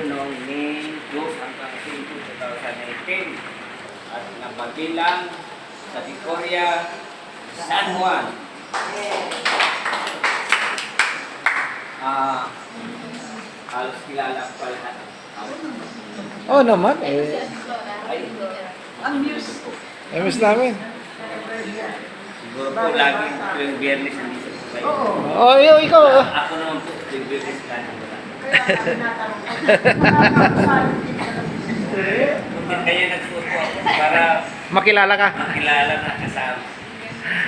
noong May 2 hanggang 5, 2019 at napabilang sa Victoria, San Juan. Halos kilala ko pa lahat. Oo naman. Ay, Ang news. Miss namin. siguro po lagi tuwing biyernes nandito po kayo. Oh, ikaw. Ako naman po, tuwing biyernes lagi ko lang. Kaya tinatanong ko. Kaya nagsuot po ako para Makilala ka. makilala na kasama.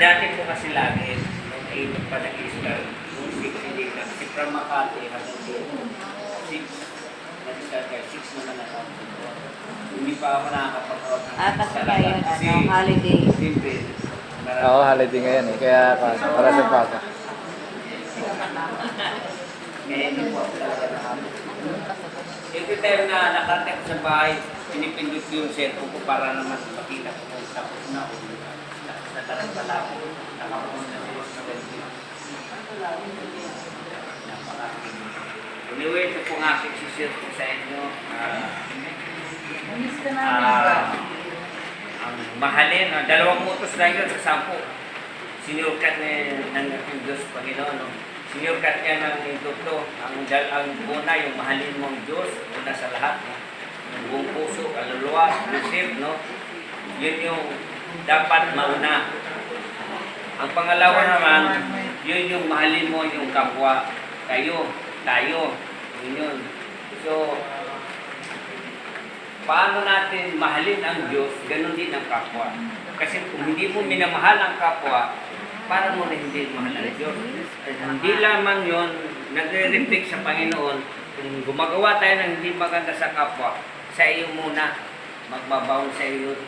Dati po kasi lagi, nung kainit pa nag-i-start, nung 6 hindi na, kasi from Makati hanggang dito, 6, nag-start kayo, 6 naman na ako. Hindi pa ako nakakapag-out ng Kasi sa kayo, labas. Kasi, holiday. siyempre, Oo, holiday ngayon eh. Kaya para sa paka. kaya hindi po ako talaga nakapag. Every time na nakarating ko sa bahay, pinipindot ko yung cellphone ko para naman makita ko kung tapos na o natarang pala ako. Nakapunta na sila sa ganito. Napakakit. Anyway, ito pong aking sisir ko sa inyo. Miss ka namin. Ang mahalin, dalawang utos lang yun sa 10. Sinurkat ng ating Diyos, Panginoon. No? Sinurkat niya ng ito. Ang una, yung mahalin mong Diyos, una sa lahat. No? Yung buong puso, kaluluwa, isip, no? Yun yung dapat mauna. Ang pangalawa naman, yun yung mahalin mo yung kapwa. Kayo, tayo. Yun yun. So, paano natin mahalin ang Diyos, ganun din ang kapwa. Kasi kung hindi mo minamahal ang kapwa, para mo na hindi mahal ang Diyos. Hindi lamang yun, nagre-reflect sa Panginoon, kung gumagawa tayo ng hindi maganda sa kapwa, sa iyo muna, magbabaon sa iyo.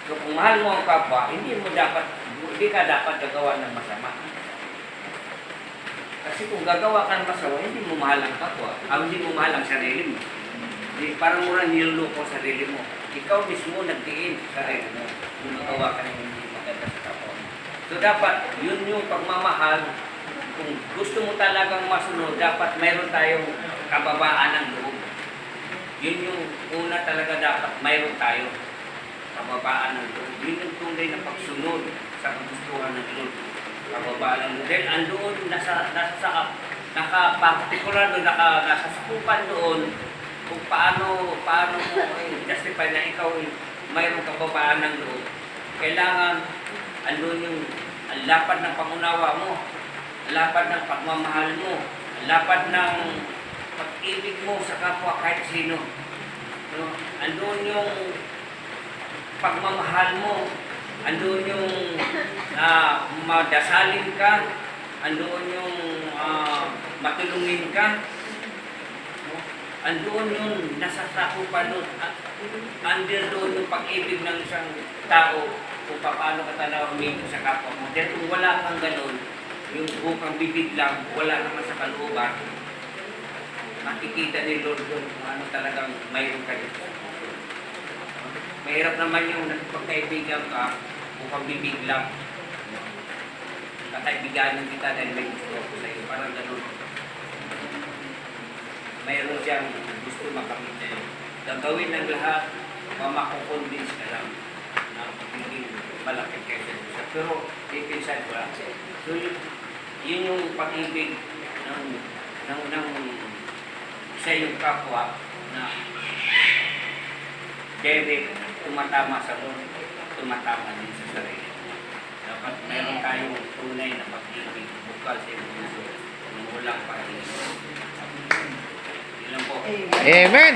So kung mahal mo ang kapwa, hindi ka dapat gagawa ng masama. Kasi kung gagawa ka ng masama, hindi mo mahal ang kapwa, hindi mo mahal ang sarili mo. Parang mo lang niluloko sa sarili mo. Ikaw mismo nagdiin sa sarili mo. Kung magawa ka ng hindi maganda sa kapwa mo. So dapat, yun yung pagmamahal. Kung gusto mo talagang masunod, dapat mayroon tayong kababaan ng loob. Yun yung una talaga dapat mayroon tayo. Kababaan ng loob. Yun yung tunay na pagsunod sa kagustuhan ng Lord. Kababaan ng loob. Dahil andoon, naka-particular doon, nakasukupan doon, kung paano mo justify na ikaw mayroong kababaan ng loob. Kailangan andun yung lapad ng pangunawa mo, lapad ng pagmamahal mo, lapad ng pag-ibig mo sa kapwa kahit sino. No? Andun yung pagmamahal mo, andun yung madasalin ka, andun yung matulungin ka. Andoon yun, nasa sakupan nun, under doon yung pag-ibig ng isang tao kung paano ka talaga umibig sa kapwa mo. Dahil kung wala kang ganun, yung bukang bibig lang, wala naman sa kalooban, makikita ni Lord doon kung ano talagang mayroon ka dito. Mahirap naman yung nagpagkaibigan ka, bukang bibig lang. Kakaibiganin kita dahil may gusto ko sa iyo, parang ganun. Mayroon siyang gusto makamit sa'yo. Gagawin ng lahat, makukonvince ka lang na hindi malaki kaysa siya. Pero, ipinsan ko lang. So, yun yung pag-ibig ng sa iyong kapwa na direct tumatama sa Lord, tumatama din sa sarili. Dapat mayroon tayong tunay na pag-ibig bukal sa iyong puso ng walang pag-ibig. Amen.